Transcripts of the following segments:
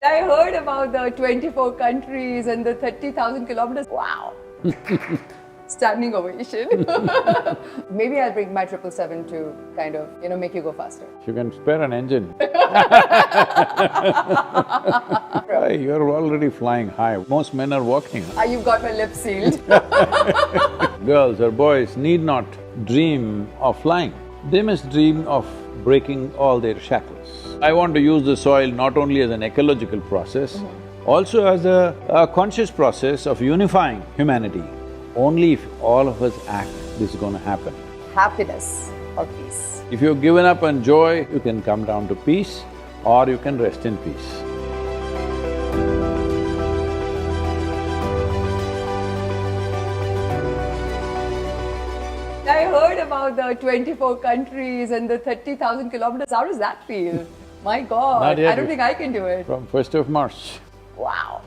I heard about the 24 countries and the 30,000 kilometers. Wow. Standing ovation. Maybe I'll bring my 777 to kind of, make you go faster. You can spare an engine. You're already flying high. Most men are walking. You've got my lips sealed. Girls or boys need not dream of flying. They must dream of breaking all their shackles. I want to use the soil not only as an ecological process, also as a conscious process of unifying humanity. Only if all of us act, this is going to happen. Happiness or peace. If you've given up on joy, you can come down to peace or you can rest in peace. I heard about the 24 countries and the 30,000 kilometers. How does that feel? My God, Not yet. I don't think I can do it. From 1st of March. Wow.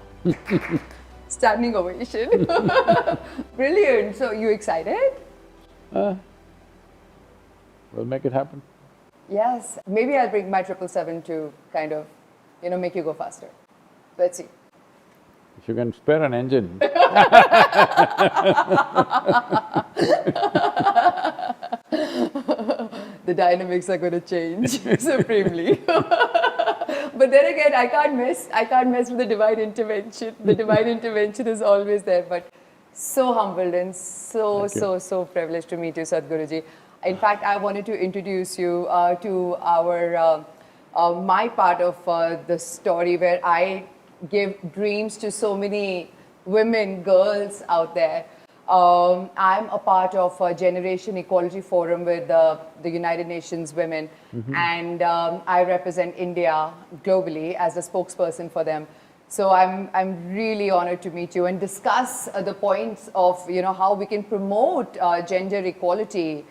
Standing ovation. Brilliant. So, you excited? We'll make it happen. Yes. Maybe I'll bring my 777 to kind of, make you go faster. Let's see. If you can spare an engine. The dynamics are going to change supremely. But then again, I can't mess with the divine intervention. The divine intervention is always there, but so humbled and so privileged to meet you, Sadhguruji. In fact, I wanted to introduce you to our my part of the story where I give dreams to so many women, girls out there. I'm a part of a Generation Equality Forum with the United Nations Women, and I represent India globally as a spokesperson for them. So I'm really honored to meet you and discuss the points of how we can promote gender equality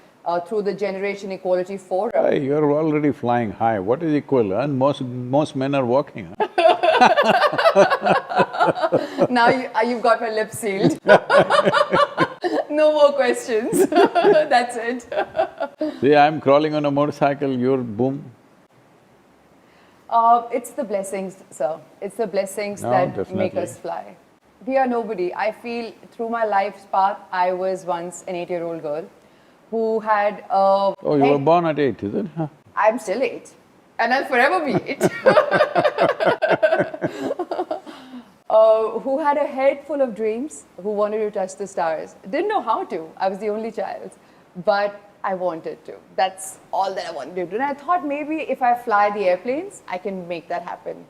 through the Generation Equality Forum. You're already flying high. What is equal? Huh? Most men are walking. Huh? Now you've got my lips sealed. No more questions. That's it. See, I'm crawling on a motorcycle, you're boom. It's the blessings, sir. It's the blessings No, that definitely. make us fly. We are nobody. I feel through my life's path, I was once an 8-year-old girl who had Oh, you were born at 8, is it? Huh? I'm still 8, and I'll forever be 8. Who had a head full of dreams, who wanted to touch the stars. Didn't know how to. I was the only child, but I wanted to. That's all that I wanted to do. And I thought maybe if I fly the airplanes, I can make that happen.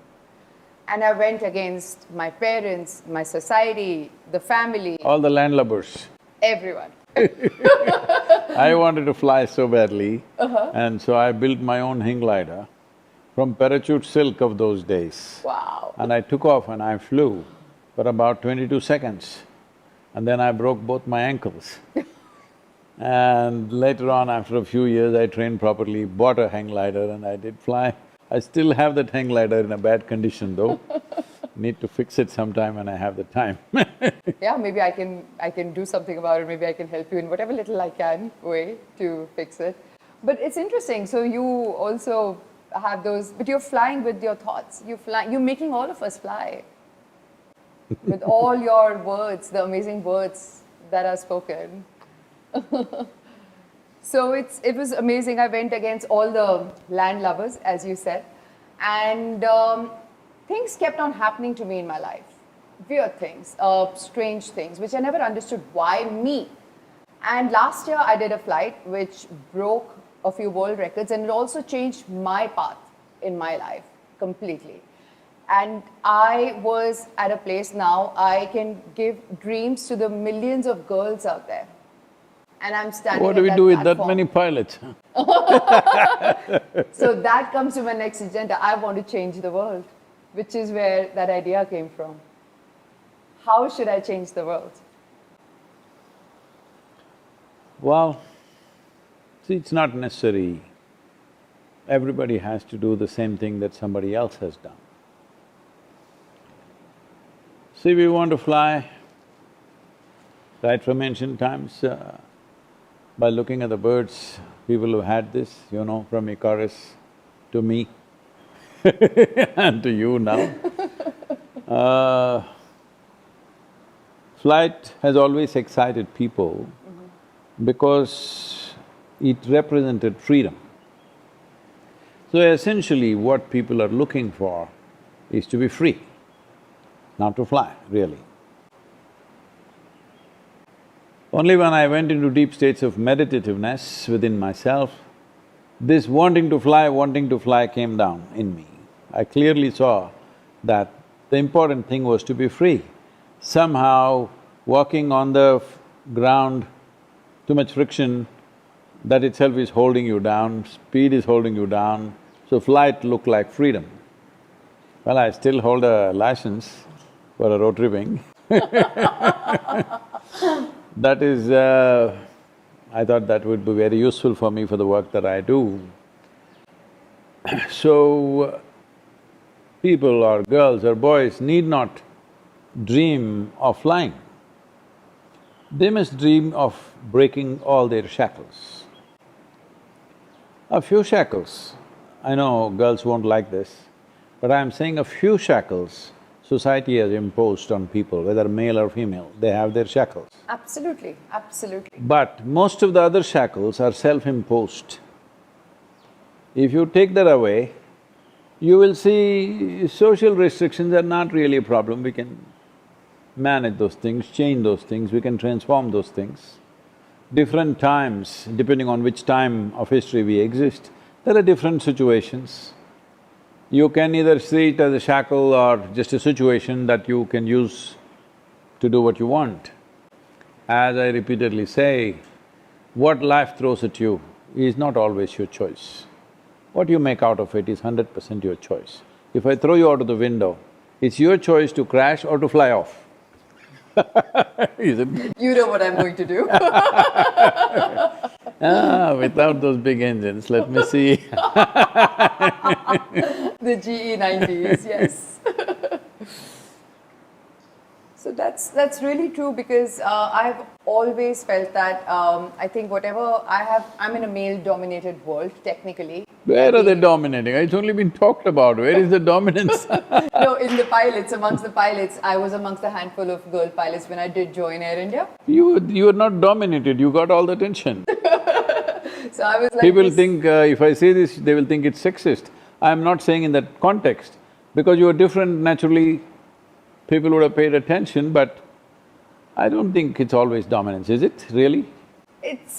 And I went against my parents, my society, the family. All the landlubbers. Everyone. I wanted to fly so badly, and so I built my own hang glider from parachute silk of those days. Wow. And I took off and I flew for about 22 seconds. And then I broke both my ankles. And later on, after a few years, I trained properly, bought a hang glider and I did fly. I still have that hang glider in a bad condition though. Need to fix it sometime when I have the time. Yeah, maybe I can do something about it. Maybe I can help you in whatever little I can way to fix it. But it's interesting. So you also have those, but you're flying with your thoughts. You're making all of us fly with all your words, the amazing words that are spoken. So it was amazing. I went against all the landlubbers, as you said, and things kept on happening to me in my life. Weird things, strange things, which I never understood. Why me? And last year I did a flight which broke a few world records, and it also changed my path in my life completely. And I was at a place now I can give dreams to the millions of girls out there. And I'm standing What do we do with that many pilots? So that comes to my next agenda. I want to change the world, which is where that idea came from. How should I change the world? Well, see, it's not necessary. Everybody has to do the same thing that somebody else has done. See, we want to fly, right from ancient times, by looking at the birds, people who had this, from Icarus to me and to you now. Uh, Flight has always excited people because it represented freedom. So essentially what people are looking for is to be free, not to fly, really. Only when I went into deep states of meditativeness within myself, this wanting to fly came down in me. I clearly saw that the important thing was to be free. Somehow, walking on the ground, too much friction, that itself is holding you down, speed is holding you down, so flight looked like freedom. Well, I still hold a license for a rotary wing. That is, I thought that would be very useful for me for the work that I do. So, people or girls or boys need not dream of flying. They must dream of breaking all their shackles. A few shackles, I know girls won't like this, but I'm saying a few shackles society has imposed on people, whether male or female, they have their shackles. Absolutely, absolutely. But most of the other shackles are self-imposed. If you take that away, you will see social restrictions are not really a problem, we can manage those things, change those things, we can transform those things. Different times, depending on which time of history we exist, there are different situations. You can either see it as a shackle or just a situation that you can use to do what you want. As I repeatedly say, what life throws at you is not always your choice. What you make out of it is 100% your choice. If I throw you out of the window, it's your choice to crash or to fly off. Isn't it? You know what I'm going to do. Without those big engines, let me see. The GE90s, yes. So that's really true because I've always felt that I think whatever I have… I'm in a male-dominated world, technically. Where are they dominating? It's only been talked about, where is the dominance? No, in the pilots, amongst the pilots, I was amongst a handful of girl pilots when I did join Air India. You were not dominated, you got all the attention. So I was like… People think, if I say this, they will think it's sexist. I'm not saying in that context, because you are different, naturally people would have paid attention, but I don't think it's always dominance, is it, really? It's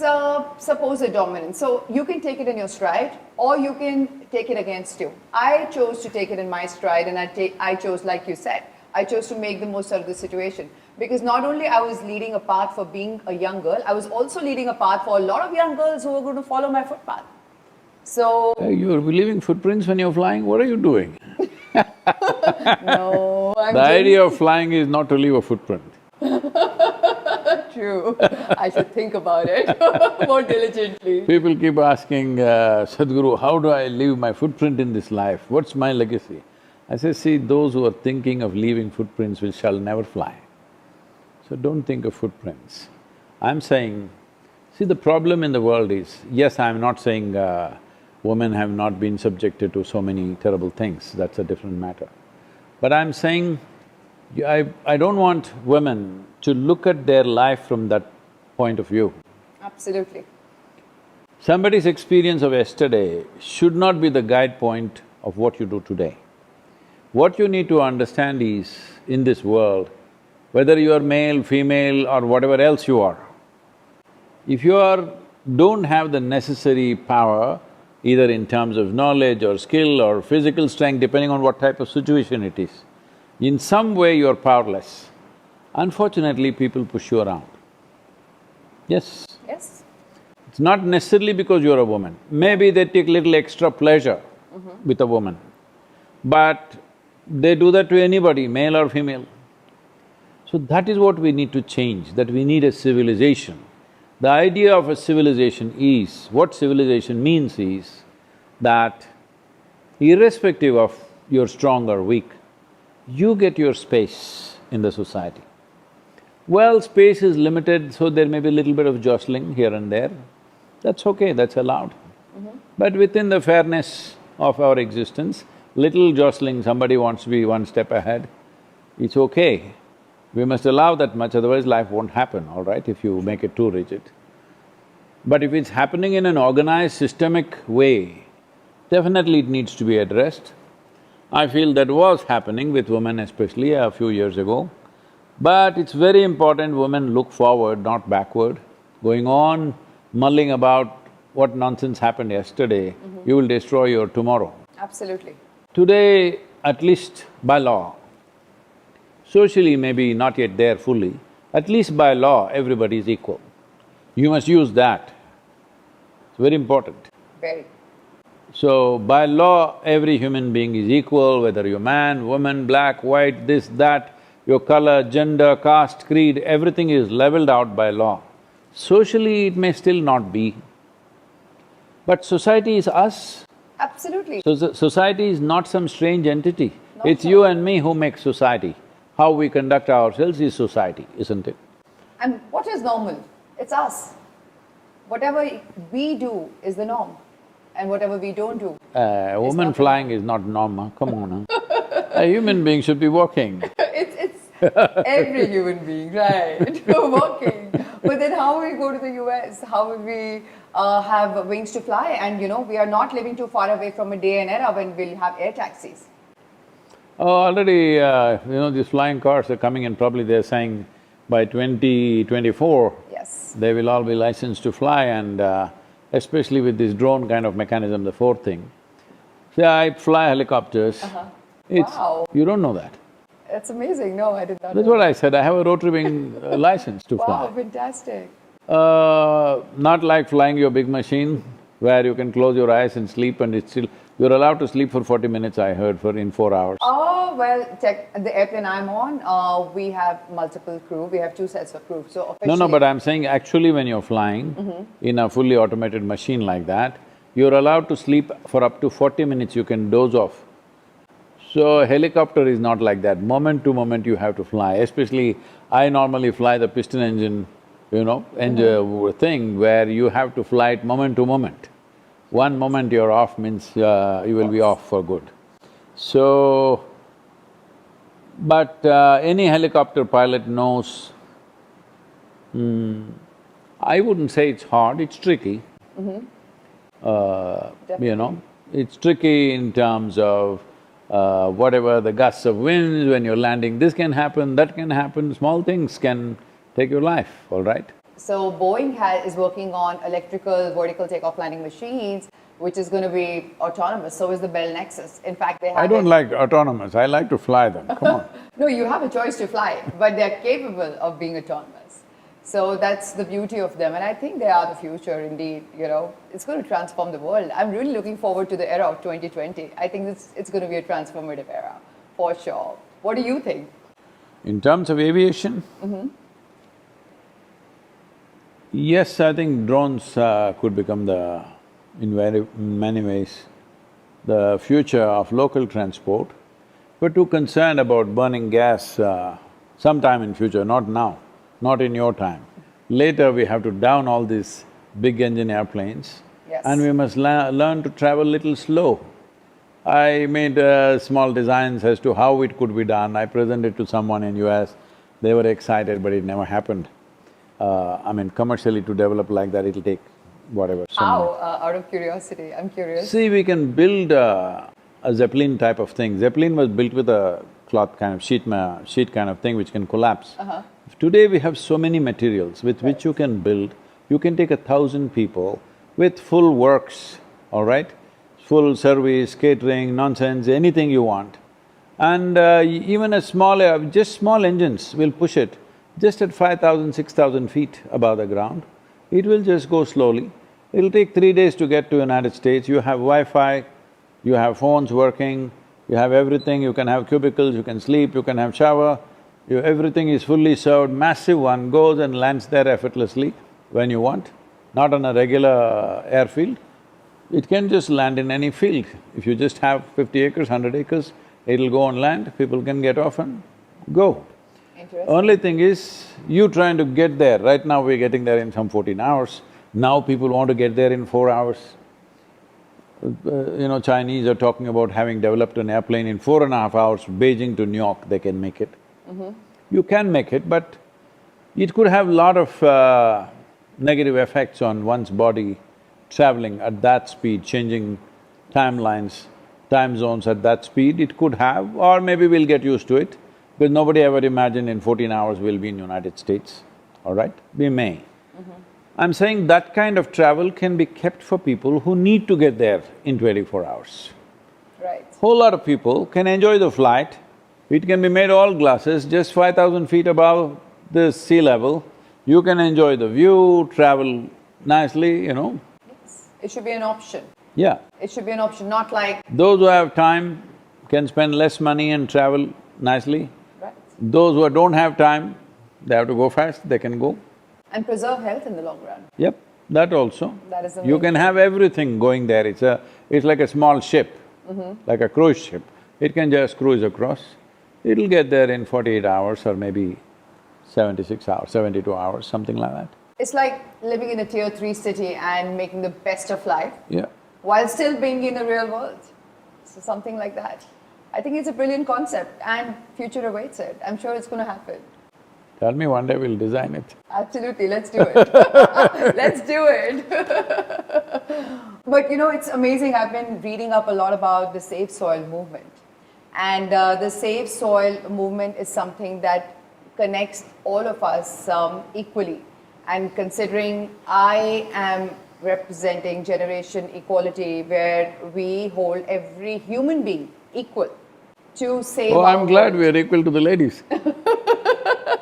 supposed dominance. So you can take it in your stride or you can take it against you. I chose to take it in my stride and I chose, like you said, I chose to make the most out of the situation. Because not only I was leading a path for being a young girl, I was also leading a path for a lot of young girls who were going to follow my footpath. So… You're leaving footprints when you're flying, what are you doing? No, I'm… The idea of flying is not to leave a footprint. True. I should think about it more diligently. People keep asking, Sadhguru, how do I leave my footprint in this life? What's my legacy? I say, see, those who are thinking of leaving footprints shall never fly. So don't think of footprints. I'm saying, see, the problem in the world is, yes, I'm not saying women have not been subjected to so many terrible things, that's a different matter. But I'm saying, I don't want women to look at their life from that point of view. Absolutely. Somebody's experience of yesterday should not be the guide point of what you do today. What you need to understand is, in this world, whether you are male, female or whatever else you are, if you don't have the necessary power, either in terms of knowledge or skill or physical strength, depending on what type of situation it is, in some way you are powerless. Unfortunately, people push you around. Yes? Yes. It's not necessarily because you're a woman. Maybe they take little extra pleasure with a woman, but they do that to anybody, male or female. So that is what we need to change, that we need a civilization. The idea of a civilization is, what civilization means is that irrespective of you're strong or weak, you get your space in the society. Well, space is limited, so there may be a little bit of jostling here and there. That's okay, that's allowed. But within the fairness of our existence, little jostling, somebody wants to be one step ahead, It's okay. We must allow that much, otherwise life won't happen, all right, if you make it too rigid. But if it's happening in an organized, systemic way, definitely it needs to be addressed. I feel that was happening with women especially a few years ago. But it's very important women look forward, not backward. Going on mulling about what nonsense happened yesterday, you will destroy your tomorrow. Absolutely. Today, at least by law, socially maybe not yet there fully, at least by law, everybody is equal. You must use that. It's very important. Very. So, by law, every human being is equal, whether you're man, woman, black, white, this, that, your color, gender, caste, creed, everything is leveled out by law. Socially, it may still not be. But society is us. Absolutely. So, society is not some strange entity. Not It's so. you and me who make society. How we conduct ourselves is society, isn't it? And what is normal? It's us. Whatever we do is the norm, and whatever we don't do. A woman not flying is not normal, come on, huh? A human being should be walking. It's every human being, right? Walking. But then how will we go to the US? How will we have wings to fly? And we are not living too far away from a day and era when we'll have air taxis. Oh, already, these flying cars are coming in, probably they're saying by 2024, Yes. they will all be licensed to fly and especially with this drone kind of mechanism, the fourth thing. See, I fly helicopters. It's… Wow. You don't know that. That's amazing. No, I did not That's know. what I said, I have a rotary wing license to Wow, fly. fantastic. Not like flying your big machine where you can close your eyes and sleep and it's still… You're allowed to sleep for 40 minutes, I heard, in 4 hours. Oh, well, the airplane I'm on, we have multiple crew. We have 2 sets of crew. So officially… No, but I'm saying actually when you're flying in a fully automated machine like that, you're allowed to sleep for up to 40 minutes, you can doze off. So a helicopter is not like that, moment to moment you have to fly, especially I normally fly the piston engine, engine thing where you have to fly it moment to moment. One moment you're off means you will be off for good. So, but any helicopter pilot knows, I wouldn't say it's hard, it's tricky. It's tricky in terms of whatever the gusts of winds, when you're landing, this can happen, that can happen, small things can take your life, all right? So Boeing is working on electrical vertical takeoff landing machines, which is going to be autonomous. So is the Bell Nexus. In fact, they have… I don't like autonomous, I like to fly them, come on. No, you have a choice to fly, but they're capable of being autonomous. So that's the beauty of them, and I think they are the future indeed, It's going to transform the world. I'm really looking forward to the era of 2020. I think it's going to be a transformative era, for sure. What do you think? In terms of aviation, yes, I think drones could become in many ways, the future of local transport. We're too concerned about burning gas sometime in future, not now, not in your time. Later we have to down all these big engine airplanes. Yes. And we must learn to travel little slow. I made small designs as to how it could be done. I presented to someone in US, they were excited, but it never happened. Commercially to develop like that, it'll take whatever, some How? Out of curiosity, I'm curious. See, we can build a Zeppelin type of thing. Zeppelin was built with a cloth kind of sheet kind of thing which can collapse. Today we have so many materials with which you can build, you can take 1,000 people with full works, all right? Full service, catering, nonsense, anything you want. And even just small engines will push it just at 5,000, 6,000 feet above the ground. It will just go slowly. It'll take 3 days to get to United States. You have Wi-Fi, you have phones working, you have everything, you can have cubicles, you can sleep, you can have shower, everything is fully served, massive one, goes and lands there effortlessly when you want, not on a regular airfield. It can just land in any field. If you just have 50 acres, 100 acres, it'll go on land, people can get off and go. Interesting. Only thing is, you trying to get there, right now we're getting there in some 14 hours, now people want to get there in 4 hours. Chinese are talking about having developed an airplane in 4.5 hours, Beijing to New York, they can make it. You can make it, but it could have a lot of negative effects on one's body, traveling at that speed, changing timelines, time zones at that speed, it could have, or maybe we'll get used to it, because nobody ever imagined in 14 hours we'll be in United States, all right? We may. I'm saying that kind of travel can be kept for people who need to get there in 24 hours. Right. Whole lot of people can enjoy the flight, it can be made all glasses, just 5,000 feet above the sea level, you can enjoy the view, travel nicely, you know. Yes. It should be an option. Yeah. It should be an option, not like… Those who have time can spend less money and travel nicely. Right. Those who don't have time, they have to go fast, they can go. And preserve health in the long run. Yep, that also. That is the You main can thing. have everything going there, it's like a small ship, like a cruise ship. It can just cruise across. It'll get there in 48 hours or maybe 76 hours, 72 hours, something like that. It's like living in a tier 3 city and making the best of life Yeah. while still being in the real world. So something like that. I think it's a brilliant concept and future awaits it. I'm sure it's going to happen. Tell me one day we'll design it. Absolutely, let's do it. Let's do it. But you know, it's amazing. I've been reading up a lot about the Safe Soil movement. And the Safe Soil movement is something that connects all of us equally. And considering I am representing generation equality, where we hold every human being equal to save Oh, our I'm glad world. we are equal to the ladies.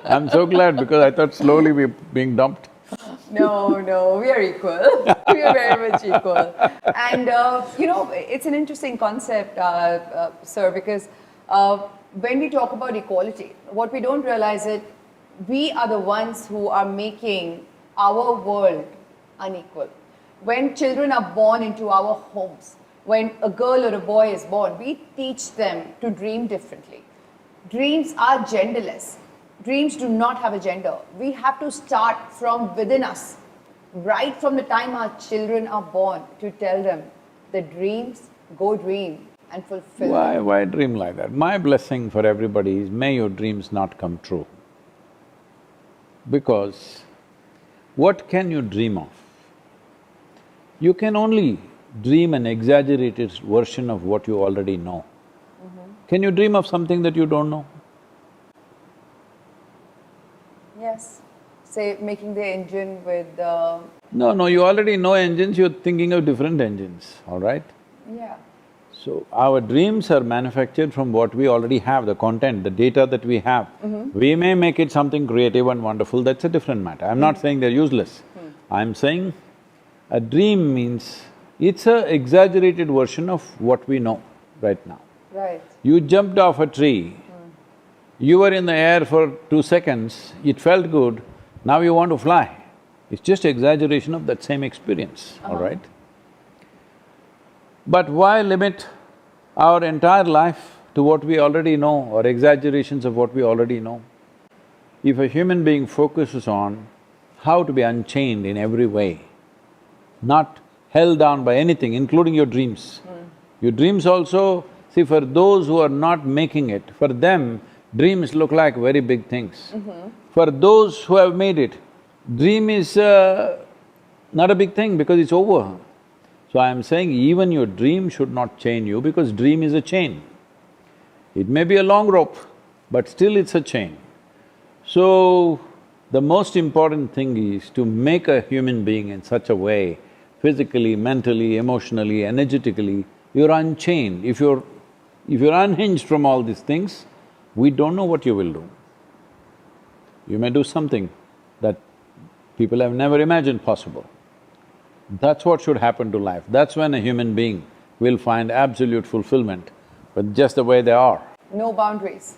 I'm so glad because I thought slowly we're being dumped. No, we are equal. We are very much equal. And you know, it's an interesting concept, sir, because when we talk about equality, what we don't realize is we are the ones who are making our world unequal. When children are born into our homes, when a girl or a boy is born, we teach them to dream differently. Dreams are genderless. Dreams do not have a gender. We have to start from within us, right from the time our children are born, to tell them the dreams, go dream and fulfill them. Why dream like that? My blessing for everybody is, may your dreams not come true. Because what can you dream of? You can only dream an exaggerated version of what you already know. Can you dream of something that you don't know? Yes. Say, making the engine with No, you already know engines, you're thinking of different engines, all right? yeah. So, our dreams are manufactured from what we already have, the content, the data that we have. We may make it something creative and wonderful, that's a different matter. I'm not saying they're useless. I'm saying a dream means it's a exaggerated version of what we know right now. Right. You jumped off a tree, you were in the air for 2 seconds, it felt good, now you want to fly. It's just exaggeration of that same experience, all right? But why limit our entire life to what we already know or exaggerations of what we already know? If a human being focuses on how to be unchained in every way, not held down by anything, including your dreams. Your dreams also, see, for those who are not making it, for them, dreams look like very big things. For those who have made it, dream is not a big thing because it's over. So I am saying even your dream should not chain you because dream is a chain. It may be a long rope, but still it's a chain. So, the most important thing is to make a human being in such a way, physically, mentally, emotionally, energetically, you're unchained. If you're unhinged from all these things, we don't know what you will do. You may do something that people have never imagined possible. That's what should happen to life. That's when a human being will find absolute fulfillment, but just the way they are. No boundaries.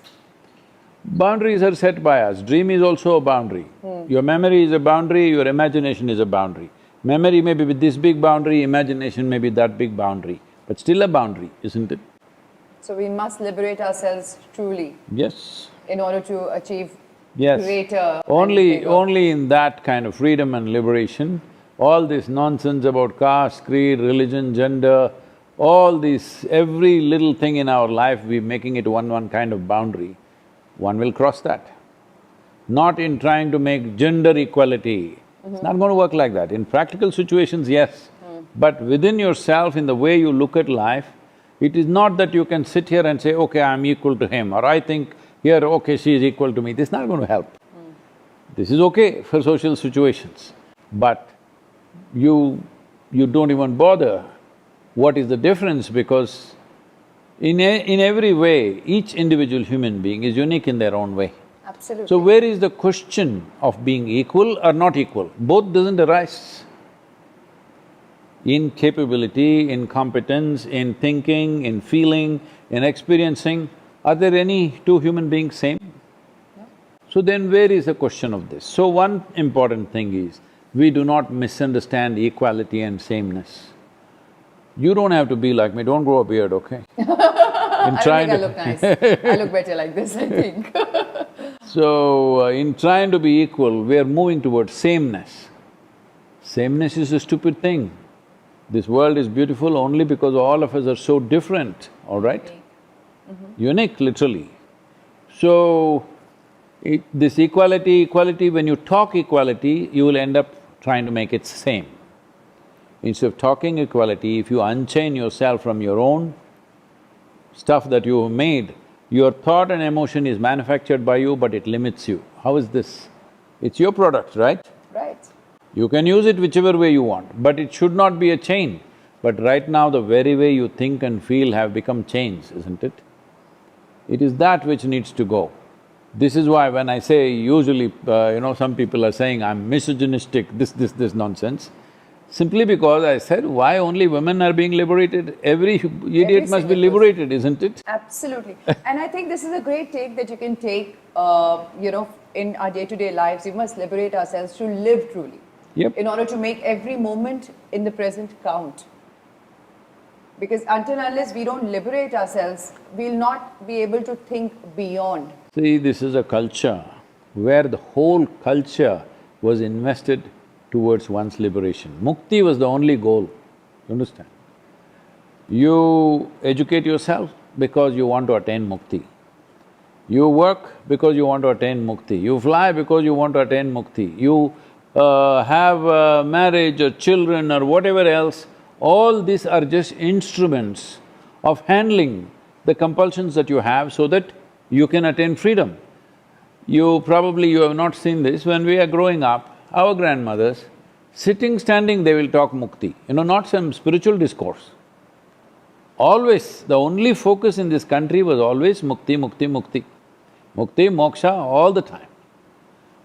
Boundaries are set by us, dream is also a boundary. Your memory is a boundary, your imagination is a boundary. Memory may be with this big boundary, imagination may be that big boundary, but still a boundary, isn't it? So we must liberate ourselves truly Yes. in order to achieve Yes. greater and bigger. Only in that kind of freedom and liberation, all this nonsense about caste, creed, religion, gender, all this, every little thing in our life, we're making it one kind of boundary. one will cross that. Not in trying to make gender equality. It's not going to work like that. In practical situations, yes. But within yourself, in the way you look at life, it is not that you can sit here and say, okay, I'm equal to him, or I think here, okay, she is equal to me. This is not going to help. This is okay for social situations, but you don't even bother what is the difference, because in every way, each individual human being is unique in their own way. Absolutely. So where is the question of being equal or not equal? Both doesn't arise. In capability, in competence, in thinking, in feeling, in experiencing, are there any two human beings same? No. So then where is the question of this? So one important thing is, we do not misunderstand equality and sameness. You don't have to be like me, don't grow a beard, okay? I don't think I look nice. I look better like this, I think. So, in trying to be equal, we are moving towards sameness. Sameness is a stupid thing. This world is beautiful only because all of us are so different, all right? Unique, literally. So, this equality, when you talk equality, you will end up trying to make it same. Instead of talking equality, if you unchain yourself from your own stuff that you have made, your thought and emotion is manufactured by you, but it limits you. How is this? It's your product, right? Right. You can use it whichever way you want, but it should not be a chain. But right now, the very way you think and feel have become chains, isn't it? It is that which needs to go. This is why when I say usually, some people are saying I'm misogynistic, this nonsense. Simply because I said, why only women are being liberated? Every idiot must be liberated, isn't it? Absolutely. And I think this is a great take that you can take, in our day-to-day lives. We must liberate ourselves to live truly. Yep. In order to make every moment in the present count. Because until and unless we don't liberate ourselves, we'll not be able to think beyond. See, this is a culture where the whole culture was invested towards one's liberation. Mukti was the only goal, you understand? You educate yourself because you want to attain mukti. You work because you want to attain mukti. You fly because you want to attain mukti. You have marriage or children or whatever else, all these are just instruments of handling the compulsions that you have so that you can attain freedom. You have not seen this, when we are growing up, our grandmothers, sitting, standing, they will talk mukti, not some spiritual discourse. Always, the only focus in this country was always mukti, mukti, mukti. Mukti, moksha, all the time.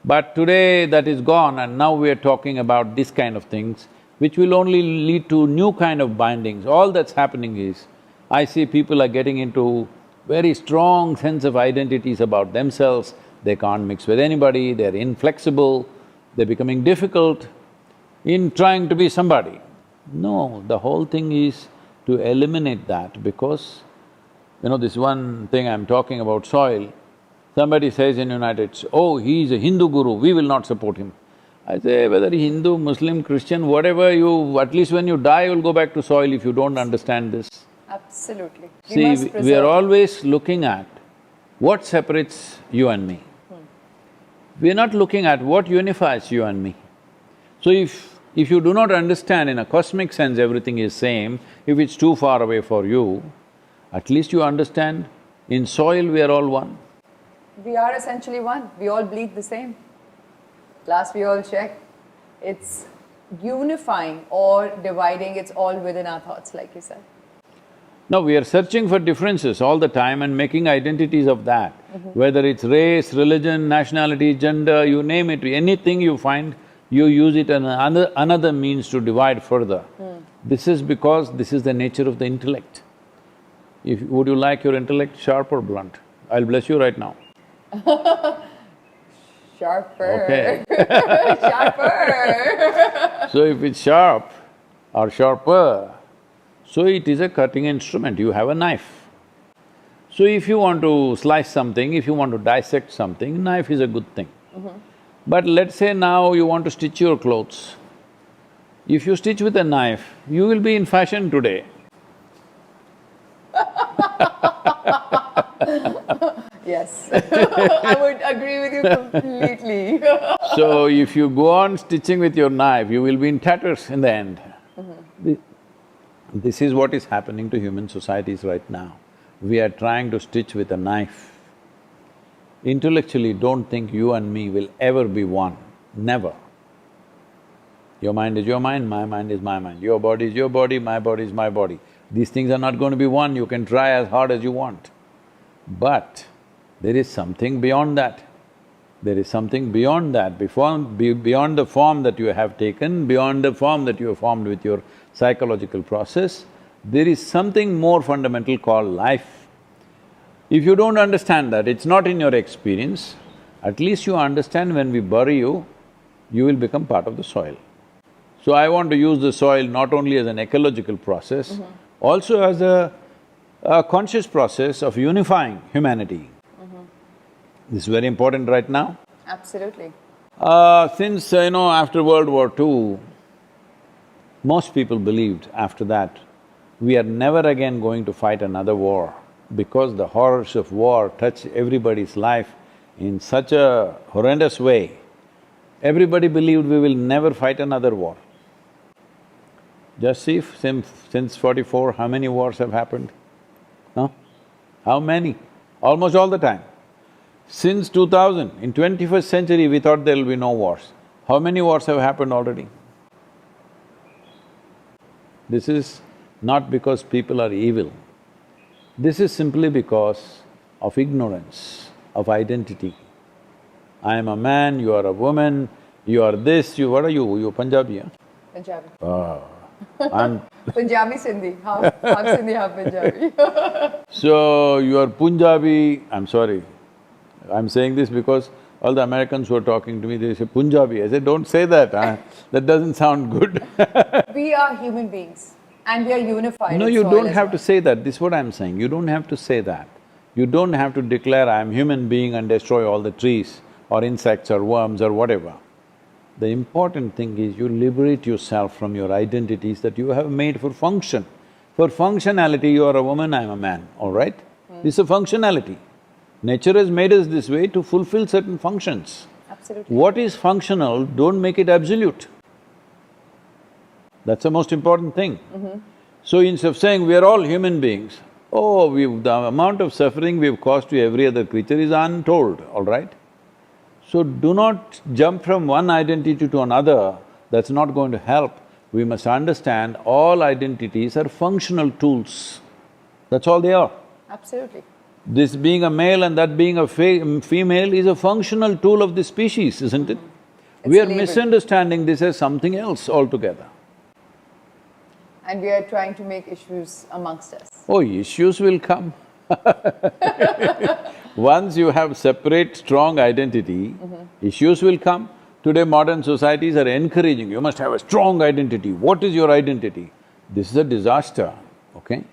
But today that is gone and now we are talking about this kind of things, which will only lead to new kind of bindings. All that's happening is, I see people are getting into very strong sense of identities about themselves, they can't mix with anybody, they're inflexible, they're becoming difficult in trying to be somebody. No, the whole thing is to eliminate that, because, this one thing I'm talking about soil, somebody says in United States, oh, he's a Hindu guru, we will not support him. I say, whether Hindu, Muslim, Christian, whatever at least when you die, you'll go back to soil if you don't understand this. Absolutely. See, we are always looking at what separates you and me. We are not looking at what unifies you and me. So if you do not understand in a cosmic sense everything is same, if it's too far away for you, at least you understand, in soil we are all one. We are essentially one, we all bleed the same. Last we all checked, it's unifying or dividing, it's all within our thoughts, like you said. No, we are searching for differences all the time and making identities of that. Whether it's race, religion, nationality, gender, you name it, anything you find, you use it as another means to divide further. This is because this is the nature of the intellect. Would you like your intellect sharp or blunt? I'll bless you right now. Sharper. Okay. Sharper. So if it's sharp or sharper, so it is a cutting instrument, you have a knife. So if you want to slice something, if you want to dissect something, knife is a good thing. But let's say now you want to stitch your clothes. If you stitch with a knife, you will be in fashion today. Yes. I would agree with you completely. So if you go on stitching with your knife, you will be in tatters in the end. This is what is happening to human societies right now. We are trying to stitch with a knife. Intellectually, don't think you and me will ever be one, never. Your mind is your mind, my mind is my mind. Your body is your body, my body is my body. These things are not going to be one, you can try as hard as you want. But there is something beyond that. There is something beyond that, beyond the form that you have taken, beyond the form that you have formed with your psychological process, there is something more fundamental called life. If you don't understand that, it's not in your experience, at least you understand when we bury you, you will become part of the soil. So I want to use the soil not only as an ecological process, also as a conscious process of unifying humanity. This is very important right now. Absolutely. Since, after World War II, most people believed after that, we are never again going to fight another war because the horrors of war touch everybody's life in such a horrendous way. Everybody believed we will never fight another war. Just see, since 44, how many wars have happened? No? How many? Almost all the time. Since 2000, in 21st century, we thought there will be no wars. How many wars have happened already? This is not because people are evil. This is simply because of ignorance, of identity. I am a man, you are a woman, you are this, what are you? You're Punjabi, huh? Punjabi. I'm… Punjabi Sindhi, half Sindhi, half Punjabi. So, you are Punjabi, I'm sorry, I'm saying this because all the Americans who are talking to me, they say Punjabi. I say, don't say that, huh? That doesn't sound good. We are human beings and we are unified. No, in you soil don't as have well. to say that, this is what I'm saying, you don't have to say that. You don't have to declare, I am human being and destroy all the trees or insects or worms or whatever. The important thing is you liberate yourself from your identities that you have made for function. For functionality, you are a woman, I am a man, all right? This is a functionality. Nature has made us this way to fulfill certain functions. Absolutely. What is functional, don't make it absolute. That's the most important thing. So instead of saying we are all human beings, oh, the amount of suffering we've caused to every other creature is untold, all right? So do not jump from one identity to another, that's not going to help. We must understand all identities are functional tools, that's all they are. Absolutely. This being a male and that being a female is a functional tool of the species, isn't it? We are labeled. misunderstanding this as something else altogether. And we are trying to make issues amongst us. Oh, issues will come. Once you have separate, strong identity, issues will come. Today modern societies are encouraging, you must have a strong identity. What is your identity? This is a disaster, okay?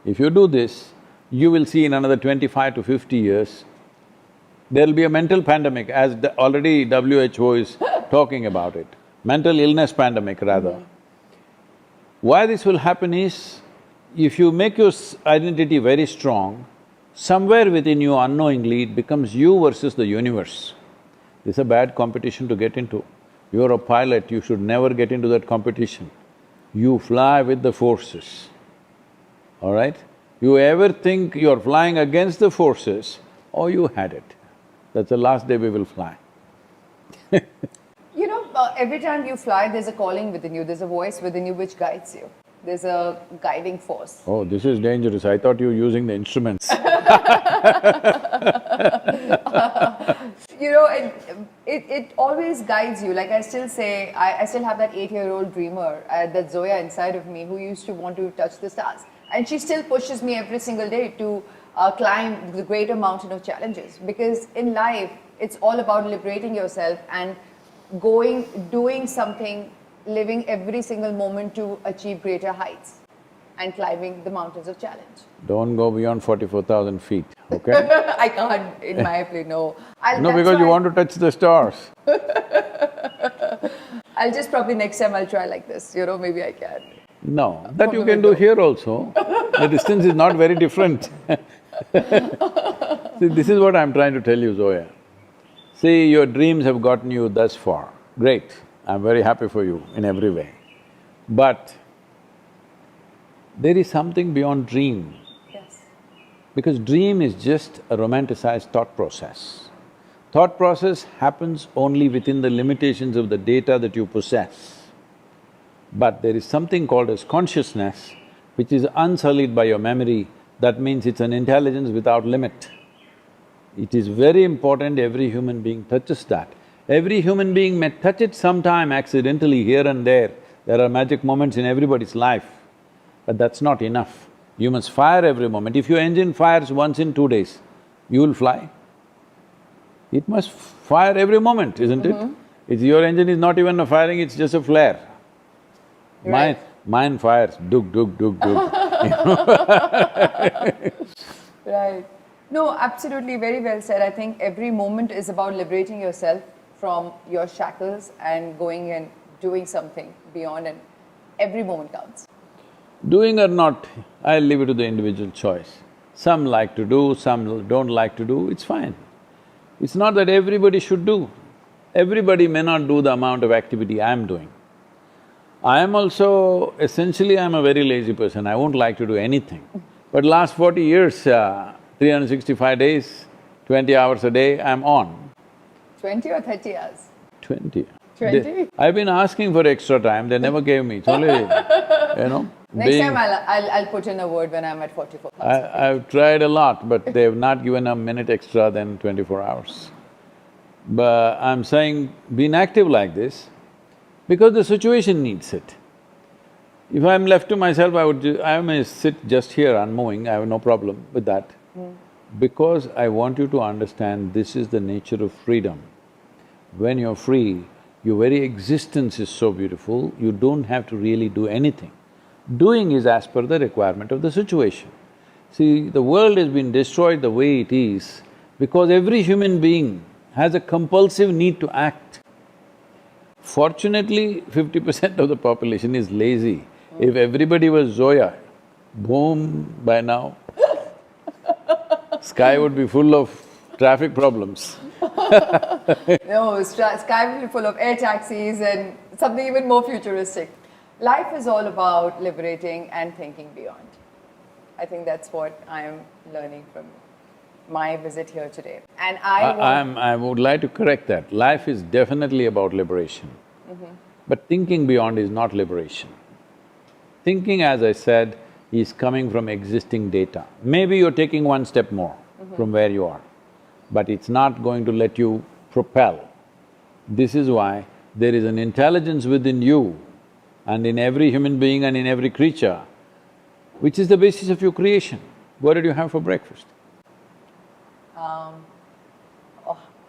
If you do this, you will see in another 25 to 50 years, there'll be a mental pandemic, as already WHO is talking about it. Mental illness pandemic, rather. Why this will happen is, if you make your identity very strong, somewhere within you unknowingly it becomes you versus the universe. This is a bad competition to get into. You're a pilot, you should never get into that competition. You fly with the forces, all right? You ever think you're flying against the forces, oh, you had it. That's the last day we will fly. You know, every time you fly, there's a calling within you, there's a voice within you which guides you. There's a guiding force. Oh, this is dangerous, I thought you were using the instruments. You know, it always guides you. Like I still say, I still have that 8-year-old dreamer, that Zoya inside of me who used to want to touch the stars. And she still pushes me every single day to climb the greater mountain of challenges. Because in life, it's all about liberating yourself and doing something, living every single moment to achieve greater heights and climbing the mountains of challenge. Don't go beyond 44,000 feet, okay? I can't in my play, no. No, because you want to touch the stars. I'll just probably next time I'll try like this, you know, maybe I can. No, that you can do here also. The distance is not very different. See, this is what I'm trying to tell you, Zoya. See, your dreams have gotten you thus far. Great, I'm very happy for you in every way. But there is something beyond dream. Yes. Because dream is just a romanticized thought process. Thought process happens only within the limitations of the data that you possess. But there is something called as consciousness, which is unsullied by your memory. That means it's an intelligence without limit. It is very important every human being touches that. Every human being may touch it sometime accidentally here and there. There are magic moments in everybody's life, but that's not enough. You must fire every moment. If your engine fires once in 2 days, you will fly. It must fire every moment, isn't it? It's… your engine is not even a firing, it's just a flare. Right. Mine fires, dug, dug, dug, dug. Right. No, absolutely, very well said. I think every moment is about liberating yourself from your shackles and going and doing something beyond, and every moment counts. Doing or not, I'll leave it to the individual choice. Some like to do, some don't like to do, it's fine. It's not that everybody should do. Everybody may not do the amount of activity I'm doing. I am also… essentially I'm a very lazy person, I won't like to do anything. But last 40 years, 365 days, 20 hours a day, I'm on. 20 or 30 hours? 20. 20? I've been asking for extra time, they never gave me, it's only, Next time I'll put in a word when I'm at 44 hours. I've tried a lot, but they've not given a minute extra than 24 hours. But I'm saying, being active like this, because the situation needs it. If I'm left to myself, I may sit just here unmoving, I have no problem with that. Because I want you to understand this is the nature of freedom. When you're free, your very existence is so beautiful, you don't have to really do anything. Doing is as per the requirement of the situation. See, the world has been destroyed the way it is because every human being has a compulsive need to act. Fortunately, 50% of the population is lazy. If everybody was Zoya, boom, by now, sky would be full of traffic problems. No, sky will be full of air taxis and something even more futuristic. Life is all about liberating and thinking beyond. I think that's what I am learning from my visit here today. And I would like to correct that. Life is definitely about liberation. But thinking beyond is not liberation. Thinking, as I said, is coming from existing data. Maybe you're taking one step more from where you are, but it's not going to let you propel. This is why there is an intelligence within you and in every human being and in every creature, which is the basis of your creation. What did you have for breakfast?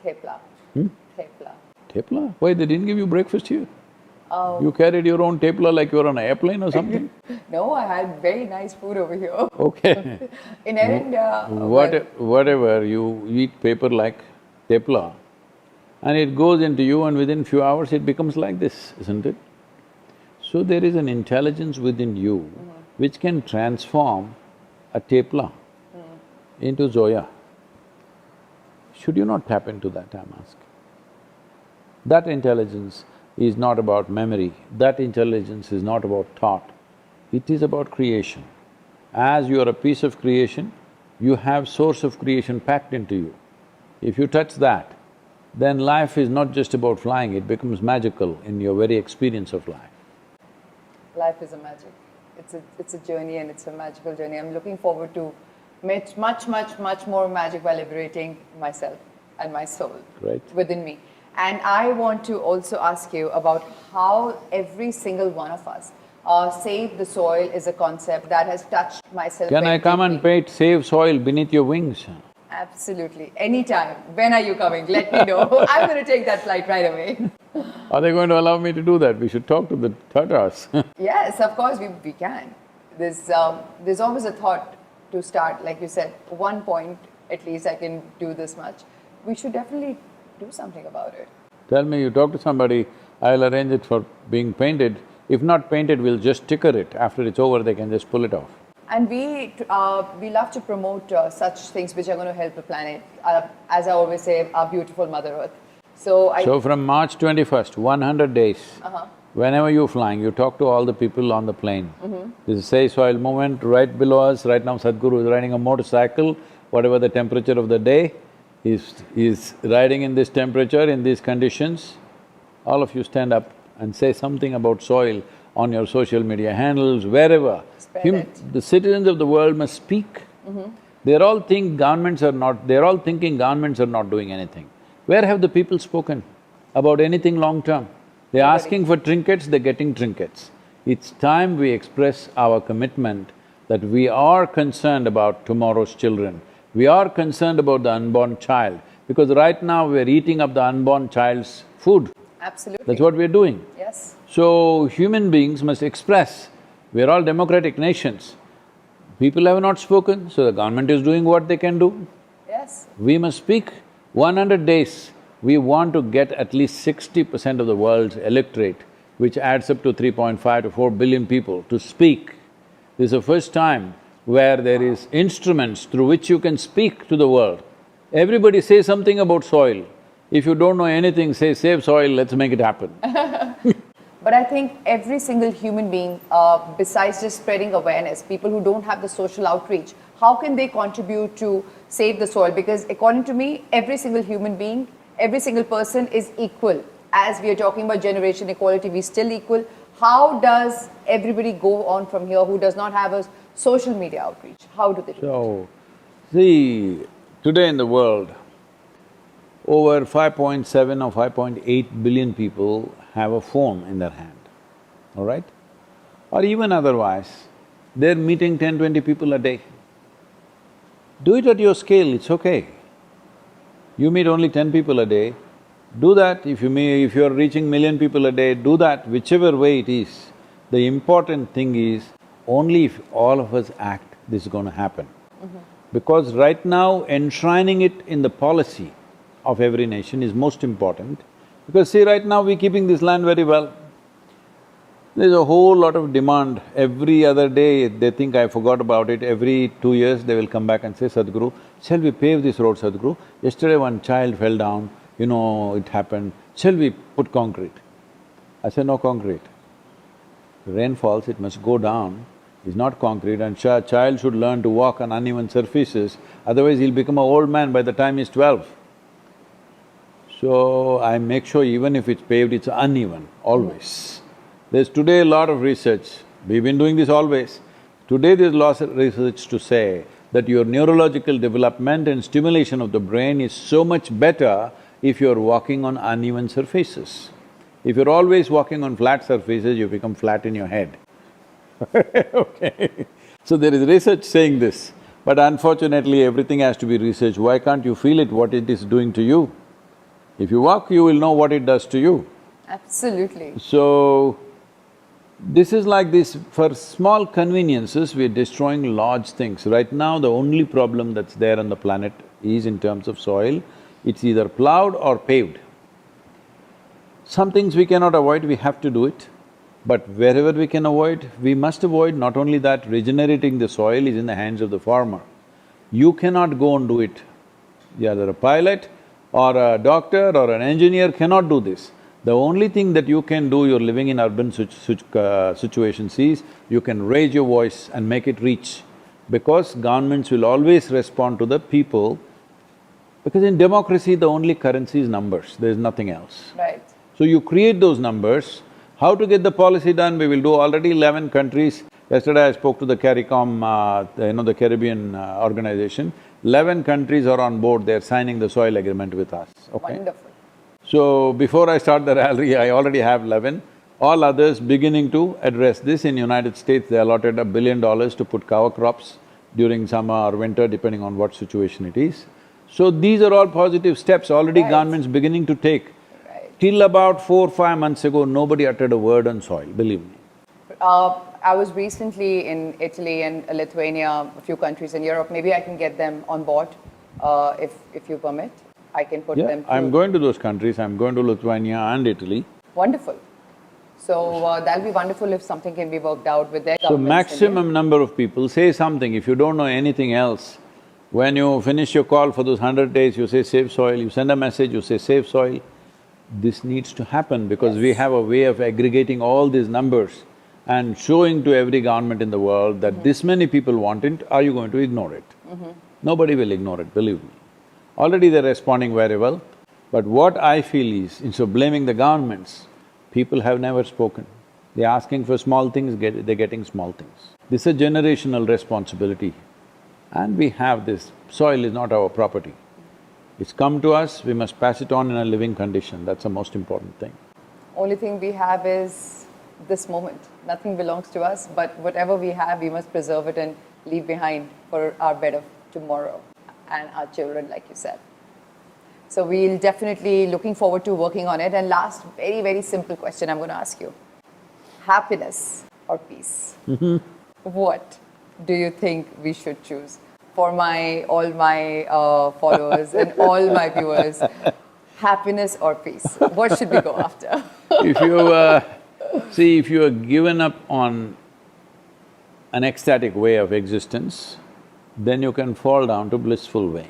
Thepla. Thepla. Thepla? Why, they didn't give you breakfast here? Oh. You carried your own thepla like you were on an airplane or something? No, I had very nice food over here. Okay. In Air India… Whatever, you eat paper like thepla, and it goes into you and within few hours it becomes like this, isn't it? So there is an intelligence within you which can transform a thepla into Zoya. Should you not tap into that, I'm asking? That intelligence is not about memory, that intelligence is not about thought, it is about creation. As you are a piece of creation, you have source of creation packed into you. If you touch that, then life is not just about flying, it becomes magical in your very experience of life. Life is a magic. It's a journey and it's a magical journey. I'm looking forward to much more magic by liberating myself and my soul within me. And I want to also ask you about how every single one of us… save the soil is a concept that has touched myself. Can I come and paint Save Soil beneath your wings? Absolutely. Anytime. When are you coming? Let me know. I'm going to take that flight right away. Are they going to allow me to do that? We should talk to the Tatas. Yes, of course we can. There's always a thought to start, like you said, one point at least I can do this much. We should definitely do something about it. Tell me, you talk to somebody, I'll arrange it for being painted. If not painted, we'll just sticker it. After it's over, they can just pull it off. And we love to promote such things which are going to help the planet. As I always say, our beautiful Mother Earth. So from March 21st, 100 days, whenever you're flying, you talk to all the people on the plane. This is Say Soil movement. Right below us, right now Sadhguru is riding a motorcycle, whatever the temperature of the day, he's riding in this temperature, in these conditions. All of you stand up and say something about soil on your social media handles, wherever. The citizens of the world must speak. They're all thinking governments are not doing anything. Where have the people spoken about anything long-term? They're asking for trinkets, they're getting trinkets. It's time we express our commitment that we are concerned about tomorrow's children. We are concerned about the unborn child, because right now we're eating up the unborn child's food. Absolutely. That's what we're doing. Yes. So, human beings must express. We're all democratic nations. People have not spoken, so the government is doing what they can do. Yes. We must speak. 100 days, we want to get at least 60% of the world's electorate, which adds up to 3.5 to 4 billion people, to speak. This is the first time where there is instruments through which you can speak to the world. Everybody say something about soil. If you don't know anything, say, save soil, let's make it happen. But I think every single human being, besides just spreading awareness, people who don't have the social outreach, how can they contribute to save the soil? Because according to me, every single human being, every single person is equal. As we are talking about generation equality, we're still equal. How does everybody go on from here who does not have a social media outreach? How do they do it? So, see, today in the world, over 5.7 or 5.8 billion people have a phone in their hand, all right? Or even otherwise, they're meeting 10-20 people a day. Do it at your scale, it's okay. You meet only 10 people a day, do that. If you're reaching million people a day, do that, whichever way it is. The important thing is, only if all of us act, this is going to happen. Because right now, enshrining it in the policy of every nation is most important, because see, right now we're keeping this land very well. There's a whole lot of demand. Every other day, they think I forgot about it. Every 2 years, they will come back and say, Sadhguru, shall we pave this road, Sadhguru? Yesterday one child fell down, it happened. Shall we put concrete? I said, no concrete. Rain falls, it must go down. It's not concrete, and child should learn to walk on uneven surfaces, otherwise he'll become an old man by the time he's 12. So, I make sure even if it's paved, it's uneven, always. There's today a lot of research, we've been doing this always. Today there's lots of research to say that your neurological development and stimulation of the brain is so much better if you're walking on uneven surfaces. If you're always walking on flat surfaces, you become flat in your head. Okay. So there is research saying this, but unfortunately everything has to be researched. Why can't you feel it, what it is doing to you? If you walk, you will know what it does to you. Absolutely. So, this is like this, for small conveniences, we're destroying large things. Right now, the only problem that's there on the planet is in terms of soil, it's either plowed or paved. Some things we cannot avoid, we have to do it. But wherever we can avoid, we must avoid. Not only that, regenerating the soil is in the hands of the farmer. You cannot go and do it. You're either a pilot or a doctor or an engineer cannot do this. The only thing that you can do, you're living in urban situations, is you can raise your voice and make it reach. Because governments will always respond to the people, because in democracy the only currency is numbers, there's nothing else. Right. So you create those numbers. How to get the policy done, we will do already 11 countries. Yesterday I spoke to the CARICOM, the Caribbean organization. 11 countries are on board, they're signing the soil agreement with us, okay? Wonderful. So, before I start the rally, I already have 11. All others beginning to address this. In United States, they allotted $1 billion to put cover crops during summer or winter, depending on what situation it is. So, these are all positive steps already governments beginning to take. Right. Till about 4-5 months ago, nobody uttered a word on soil, believe me. I was recently in Italy and Lithuania, a few countries in Europe. Maybe I can get them on board, if you permit. I can put them through. I'm going to those countries, I'm going to Lithuania and Italy. Wonderful. So that'll be wonderful if something can be worked out with their So governments. maximum number of people say something, if you don't know anything else, when you finish your call for those 100 days, you say save soil, you send a message, you say save soil. This needs to happen because we have a way of aggregating all these numbers and showing to every government in the world that this many people want it, are you going to ignore it? Nobody will ignore it, believe me. Already they're responding very well, but what I feel is, instead of blaming the governments, people have never spoken. They're asking for small things, they're getting small things. This is a generational responsibility and we have this. Soil is not our property. It's come to us, we must pass it on in a living condition, that's the most important thing. Only thing we have is this moment. Nothing belongs to us, but whatever we have, we must preserve it and leave behind for our better tomorrow and our children, like you said. So we'll definitely looking forward to working on it. And last, very, very simple question I'm going to ask you. Happiness or peace? What do you think we should choose? For all my followers and all my viewers, happiness or peace? What should we go after? If you are given up on an ecstatic way of existence, then you can fall down to blissful way.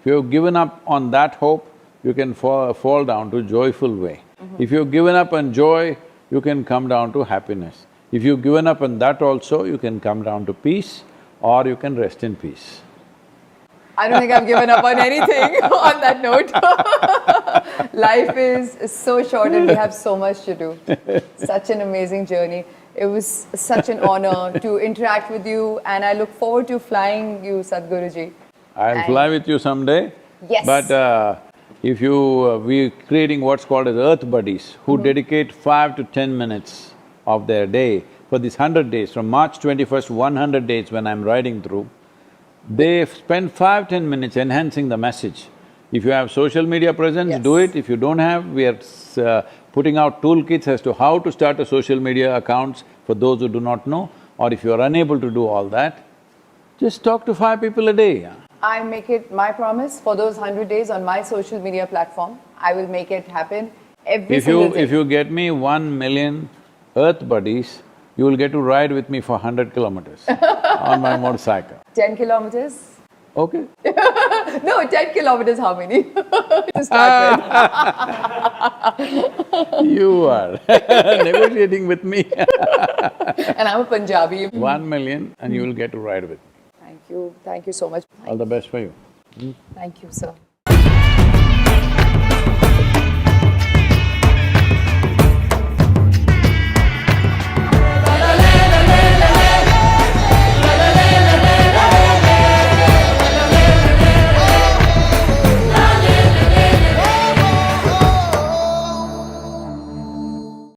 If you've given up on that hope, you can fall down to joyful way. If you've given up on joy, you can come down to happiness. If you've given up on that also, you can come down to peace or you can rest in peace. I don't think I've given up on anything on that note. Life is so short and we have so much to do. Such an amazing journey. It was such an honor to interact with you and I look forward to flying you, Sadhguruji. I'll fly with you someday. Yes. But if we're creating what's called as Earth Buddies, who dedicate 5 to 10 minutes of their day for these 100 days, from March 21st, 100 days when I'm riding through, they spend 5–10 minutes enhancing the message. If you have social media presence, do it. If you don't have, we are putting out toolkits as to how to start a social media accounts for those who do not know, or if you are unable to do all that, just talk to 5 people a day. I make it my promise for those 100 days on my social media platform. I will make it happen every single day. If you get me 1 million Earth Buddies, you will get to ride with me for 100 kilometers on my motorcycle. 10 kilometers? Okay? No, 10 kilometers how many? To start with. You are negotiating with me. And I'm a Punjabi. 1 million and you will get to ride with me. Thank you so much. All the best for you. Thank you, sir.